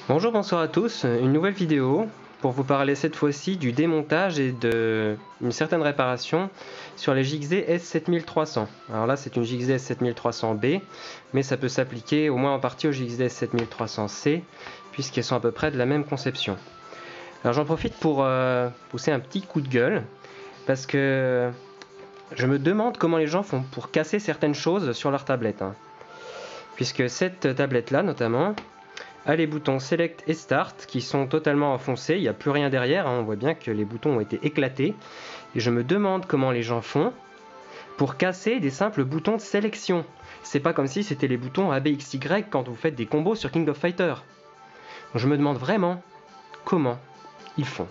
Bonjour, bonsoir à tous, une nouvelle vidéo pour vous parler cette fois-ci du démontage et d'une certaine réparation sur les JXD S7300. Alors là c'est une JXD S7300B, mais ça peut s'appliquer au moins en partie aux JXD S7300C, puisqu'elles sont à peu près de la même conception. Alors j'en profite pour pousser un petit coup de gueule, parce que je me demande comment les gens font pour casser certaines choses sur leur tablette. Puisque cette tablette là notamment a les boutons Select et Start qui sont totalement enfoncés, il n'y a plus rien derrière, on voit bien que les boutons ont été éclatés. Et je me demande comment les gens font pour casser des simples boutons de sélection. C'est pas comme si c'était les boutons ABXY quand vous faites des combos sur King of Fighters. Donc je me demande vraiment comment ils font.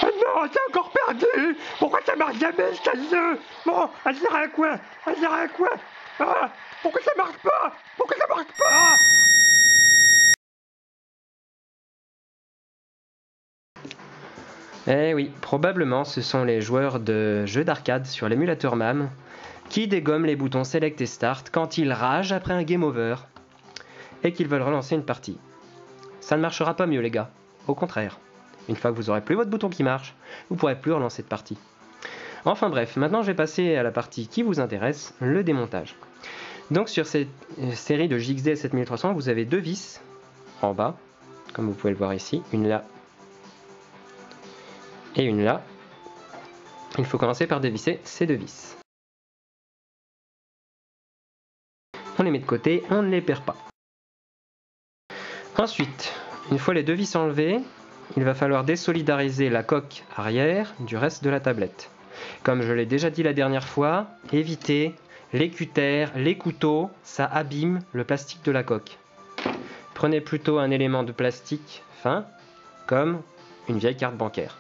Non, c'est encore perdu. Pourquoi ça marche jamais ce jeu? Bon, elle sert à quoi? Elle sert à quoi? Ah, pourquoi ça marche pas? Pourquoi ça marche pas? Eh oui, probablement ce sont les joueurs de jeux d'arcade sur l'émulateur MAME qui dégomment les boutons Select et Start quand ils ragent après un game over et qu'ils veulent relancer une partie. Ça ne marchera pas mieux les gars, au contraire. Une fois que vous aurez plus votre bouton qui marche, vous ne pourrez plus relancer de partie. Enfin bref, maintenant je vais passer à la partie qui vous intéresse, le démontage. Donc sur cette série de JXD 7300, vous avez deux vis en bas, comme vous pouvez le voir ici, une là et une là. Il faut commencer par dévisser ces deux vis. On les met de côté, on ne les perd pas. Ensuite, une fois les deux vis enlevées, il va falloir désolidariser la coque arrière du reste de la tablette. Comme je l'ai déjà dit la dernière fois, évitez les cutters, les couteaux, ça abîme le plastique de la coque. Prenez plutôt un élément de plastique fin, comme une vieille carte bancaire.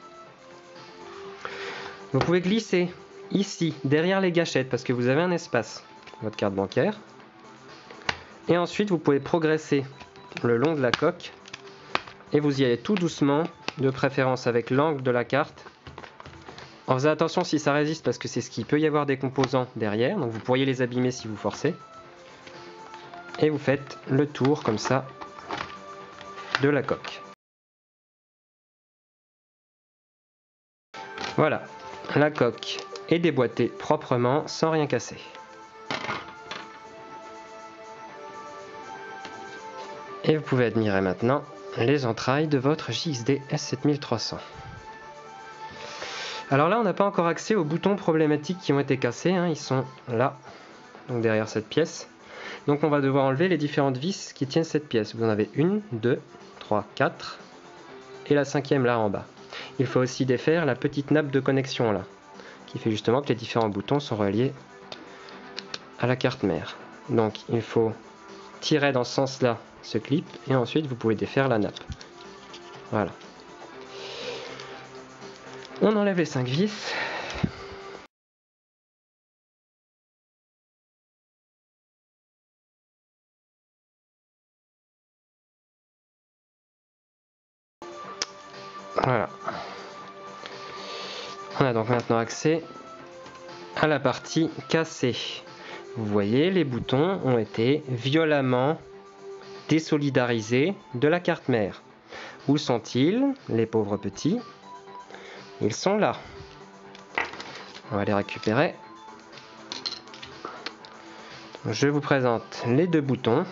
Vous pouvez glisser ici, derrière les gâchettes, parce que vous avez un espace, votre carte bancaire. Et ensuite, vous pouvez progresser le long de la coque et vous y allez tout doucement, de préférence avec l'angle de la carte. En faisant attention si ça résiste, parce que c'est ce qu'il peut y avoir des composants derrière, donc vous pourriez les abîmer si vous forcez. Et vous faites le tour comme ça de la coque. Voilà, la coque est déboîtée proprement sans rien casser. Et vous pouvez admirer maintenant les entrailles de votre JXD S7300. Alors là, on n'a pas encore accès aux boutons problématiques qui ont été cassés, ils sont là, donc derrière cette pièce. Donc on va devoir enlever les différentes vis qui tiennent cette pièce. Vous en avez 1, 2, 3, 4 et la cinquième là en bas. Il faut aussi défaire la petite nappe de connexion là, qui fait justement que les différents boutons sont reliés à la carte mère. Donc il faut tirer dans ce sens-là ce clip et ensuite vous pouvez défaire la nappe. Voilà. On enlève les 5 vis. Voilà. On a donc maintenant accès à la partie cassée. Vous voyez, les boutons ont été violemment désolidarisés de la carte mère. Où sont-ils, les pauvres petits? Ils sont là. On va les récupérer. Je vous présente les deux boutons.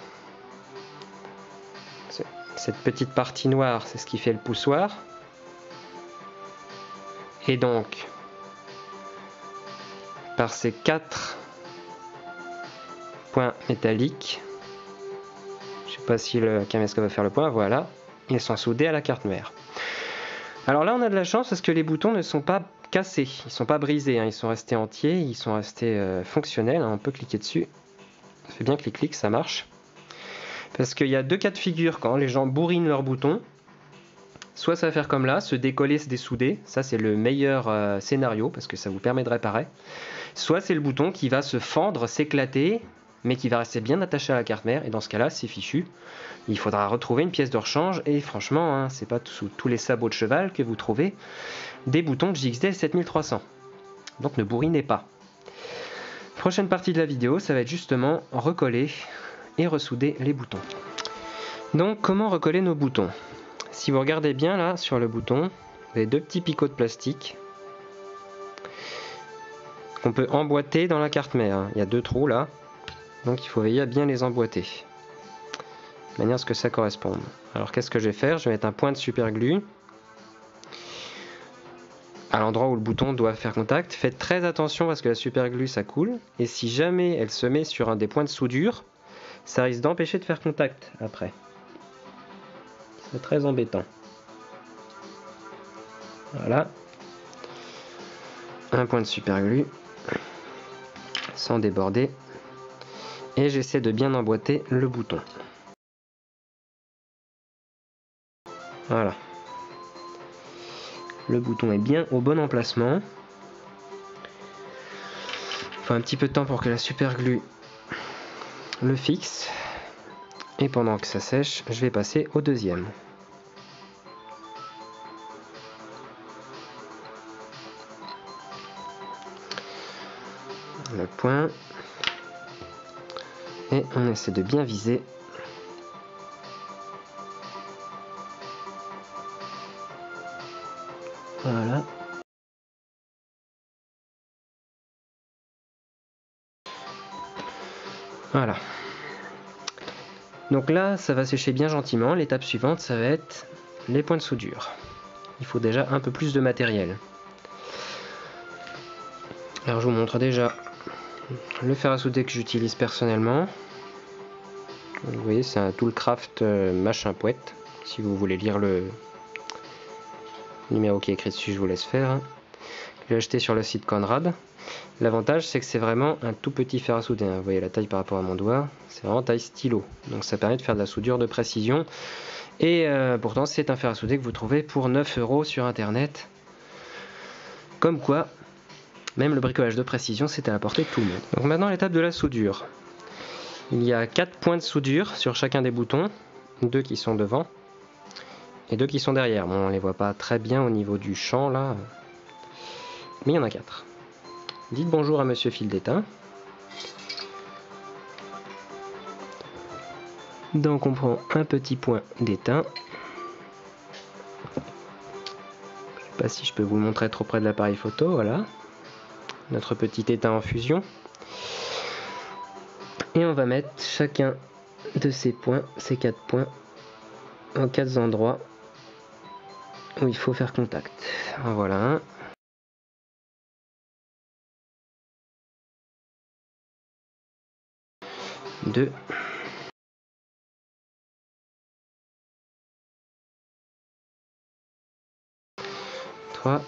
Cette petite partie noire, c'est ce qui fait le poussoir. Et donc, par ces 4 points métalliques, je ne sais pas si le caméscope va faire le point, voilà, ils sont soudés à la carte mère. Alors là, on a de la chance parce que les boutons ne sont pas cassés, ils ne sont pas brisés, ils sont restés entiers, ils sont restés fonctionnels, on peut cliquer dessus. Ça fait bien clic-clic, ça marche. Parce qu'il y a deux cas de figure quand les gens bourrinent leurs boutons. Soit ça va faire comme là, se décoller, se dessouder. Ça, c'est le meilleur scénario parce que ça vous permet de réparer. Soit c'est le bouton qui va se fendre, s'éclater, mais qui va rester bien attaché à la carte mère. Et dans ce cas-là, c'est fichu. Il faudra retrouver une pièce de rechange. Et franchement, c'est pas sous tous les sabots de cheval que vous trouvez des boutons de JXD 7300. Donc ne bourrinez pas. Prochaine partie de la vidéo, ça va être justement recoller et ressouder les boutons. Donc comment recoller nos boutons? Si vous regardez bien là sur le bouton, vous avez deux petits picots de plastique qu'on peut emboîter dans la carte mère. Il y a deux trous là, donc il faut veiller à bien les emboîter, de manière à ce que ça corresponde. Alors qu'est-ce que je vais faire? Je vais mettre un point de super glue à l'endroit où le bouton doit faire contact. Faites très attention parce que la super glue ça coule, et si jamais elle se met sur un des points de soudure, ça risque d'empêcher de faire contact après. C'est très embêtant. Voilà. Un point de super glue sans déborder. Et j'essaie de bien emboîter le bouton. Voilà. Le bouton est bien au bon emplacement. Il faut un petit peu de temps pour que la super glue le fixe. Et pendant que ça sèche, je vais passer au deuxième. Le point. Et on essaie de bien viser. Voilà. Voilà. Donc là, ça va sécher bien gentiment. L'étape suivante, ça va être les points de soudure. Il faut déjà un peu plus de matériel. Alors je vous montre déjà le fer à souder que j'utilise personnellement. Vous voyez, c'est un Toolcraft machin poète. Si vous voulez lire le numéro qui est écrit dessus, je vous laisse faire. Je l'ai acheté sur le site Conrad. L'avantage, c'est que c'est vraiment un tout petit fer à souder. Vous voyez la taille par rapport à mon doigt. C'est vraiment taille stylo. Donc ça permet de faire de la soudure de précision. Et pourtant, c'est un fer à souder que vous trouvez pour 9 € sur internet. Comme quoi, même le bricolage de précision, c'est à la portée de tout le monde. Donc maintenant, l'étape de la soudure. Il y a 4 points de soudure sur chacun des boutons. 2 qui sont devant et 2 qui sont derrière. Bon, on les voit pas très bien au niveau du champ là. Mais il y en a 4. Dites bonjour à Monsieur Fil d'étain. Donc on prend un petit point d'étain. Je sais pas si je peux vous le montrer trop près de l'appareil photo. Voilà. Notre petit étain en fusion. Et on va mettre chacun de ces points, ces 4 points, en 4 endroits où il faut faire contact. En voilà un. 2. 3.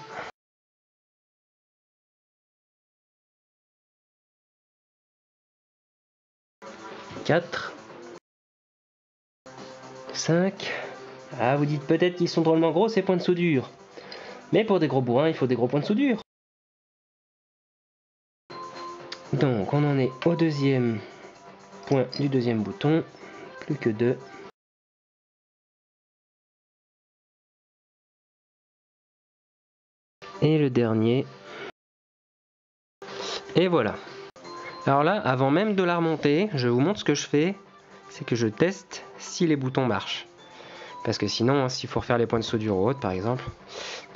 4. 5. Ah, vous dites peut-être qu'ils sont drôlement gros ces points de soudure. Mais pour des gros bourrins, il faut des gros points de soudure. Donc on en est au deuxième point du deuxième bouton. Plus que 2. Et le dernier. Et voilà. Alors là, avant même de la remonter, je vous montre ce que je fais. C'est que je teste si les boutons marchent. Parce que sinon, s'il faut refaire les points de soudure ou autre, par exemple.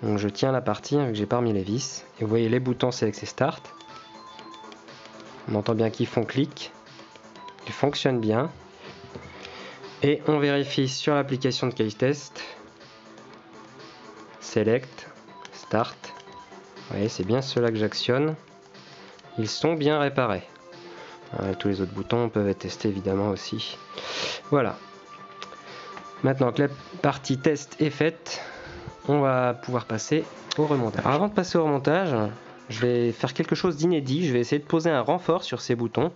Donc je tiens la partie, vu que j'ai pas remis les vis. Et vous voyez les boutons, c'est avec ces start. On entend bien qu'ils font clic. Ils fonctionnent bien. Et on vérifie sur l'application de Case Test. Select, Start. Vous voyez, c'est bien ceux-là que j'actionne. Ils sont bien réparés. Tous les autres boutons peuvent être testés évidemment aussi. Voilà. Maintenant que la partie test est faite, on va pouvoir passer au remontage. Alors avant de passer au remontage, je vais faire quelque chose d'inédit. Je vais essayer de poser un renfort sur ces boutons,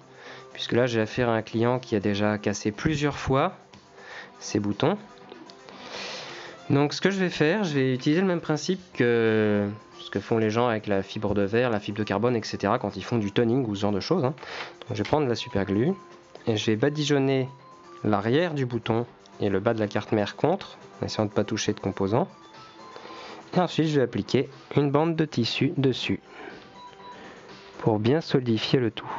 puisque là j'ai affaire à un client qui a déjà cassé plusieurs fois ces boutons. Donc ce que je vais faire, je vais utiliser le même principe que ce que font les gens avec la fibre de verre, la fibre de carbone, etc. quand ils font du toning ou ce genre de choses. Donc je vais prendre de la super glue et je vais badigeonner l'arrière du bouton et le bas de la carte mère contre, en essayant de ne pas toucher de composants. Et ensuite je vais appliquer une bande de tissu dessus pour bien solidifier le tout.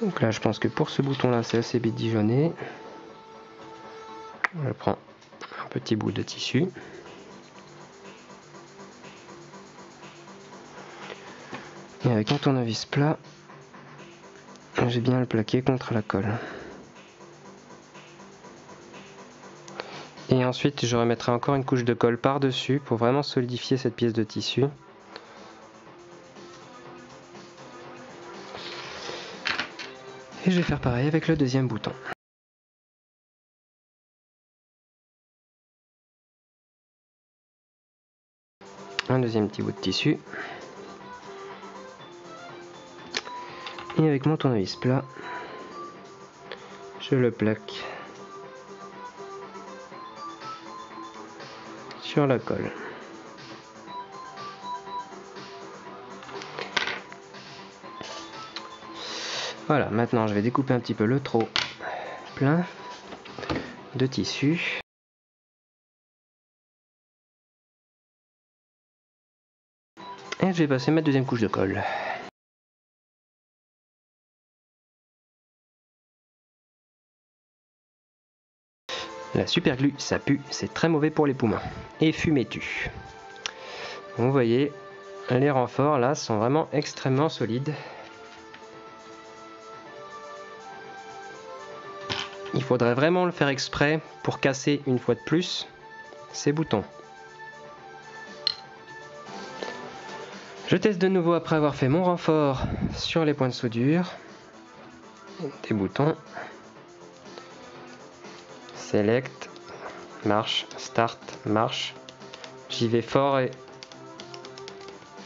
Donc là je pense que pour ce bouton là c'est assez badigeonné. Je prends un petit bout de tissu. Et avec un tournevis plat, j'ai bien le plaqué contre la colle. Et ensuite je remettrai encore une couche de colle par-dessus pour vraiment solidifier cette pièce de tissu. Et je vais faire pareil avec le deuxième bouton. Un deuxième petit bout de tissu. Et avec mon tournevis plat, je le plaque sur la colle. Voilà, maintenant je vais découper un petit peu le trop plein de tissu. Et je vais passer ma deuxième couche de colle. La super glue, ça pue, c'est très mauvais pour les poumons. Et fumée tue. Vous voyez, les renforts là sont vraiment extrêmement solides. Il faudrait vraiment le faire exprès pour casser une fois de plus ces boutons. Je teste de nouveau après avoir fait mon renfort sur les points de soudure. Des boutons. Select, marche, start, marche. J'y vais fort et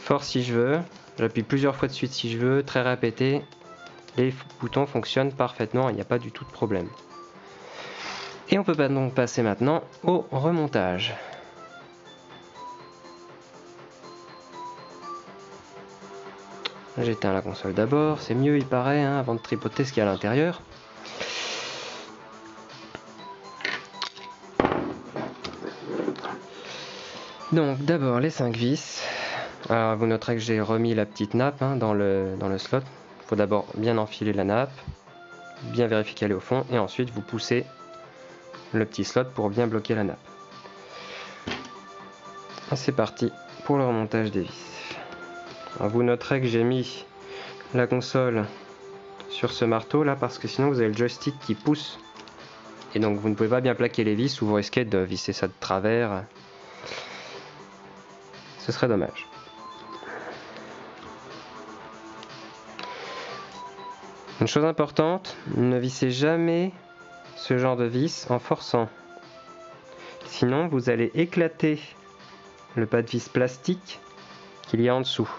fort si je veux. J'appuie plusieurs fois de suite si je veux, très répété. Les boutons fonctionnent parfaitement, il n'y a pas du tout de problème. Et on peut donc passer maintenant au remontage. J'éteins la console d'abord, c'est mieux il paraît, hein, avant de tripoter ce qu'il y a à l'intérieur. Donc d'abord les 5 vis. Alors vous noterez que j'ai remis la petite nappe dans le slot. Il faut d'abord bien enfiler la nappe, bien vérifier qu'elle est au fond, et ensuite vous poussez le petit slot pour bien bloquer la nappe. C'est parti pour le remontage des vis. Alors vous noterez que j'ai mis la console sur ce marteau là parce que sinon vous avez le joystick qui pousse et donc vous ne pouvez pas bien plaquer les vis ou vous risquez de visser ça de travers. Ce serait dommage. Une chose importante, ne vissez jamais ce genre de vis en forçant. Sinon vous allez éclater le pas de vis plastique qu'il y a en dessous.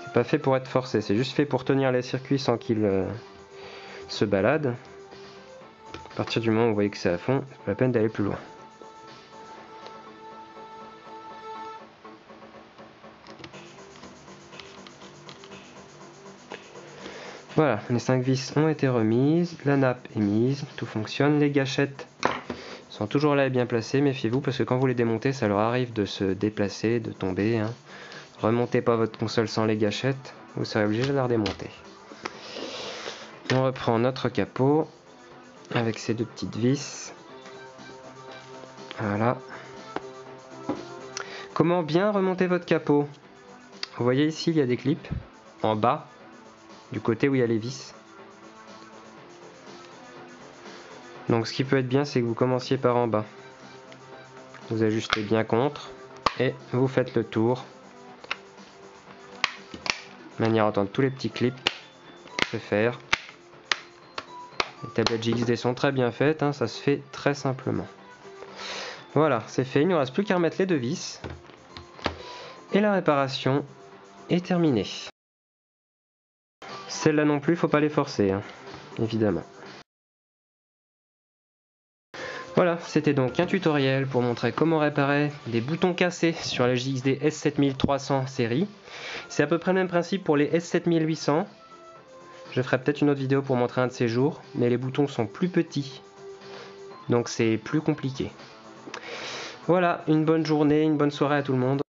C'est pas fait pour être forcé, c'est juste fait pour tenir les circuits sans qu'ils se baladent. À partir du moment où vous voyez que c'est à fond, c'est pas la peine d'aller plus loin. Voilà, les 5 vis ont été remises, la nappe est mise, tout fonctionne, les gâchettes sont toujours là et bien placées, méfiez-vous parce que quand vous les démontez, ça leur arrive de se déplacer, de tomber. Remontez pas votre console sans les gâchettes, vous serez obligé de la redémonter. On reprend notre capot avec ces deux petites vis. Voilà. Comment bien remonter votre capot? Vous voyez ici, il y a des clips en bas, du côté où il y a les vis. Donc ce qui peut être bien, c'est que vous commenciez par en bas. Vous ajustez bien contre et vous faites le tour. De manière à entendre tous les petits clips se faire. Les tablettes JXD sont très bien faites, ça se fait très simplement. Voilà, c'est fait, il ne nous reste plus qu'à remettre les deux vis. Et la réparation est terminée. Celles-là non plus, il ne faut pas les forcer, évidemment. Voilà, c'était donc un tutoriel pour montrer comment réparer des boutons cassés sur la JXD S7300 série. C'est à peu près le même principe pour les S7800. Je ferai peut-être une autre vidéo pour montrer un de ces jours, mais les boutons sont plus petits, donc c'est plus compliqué. Voilà, une bonne journée, une bonne soirée à tout le monde.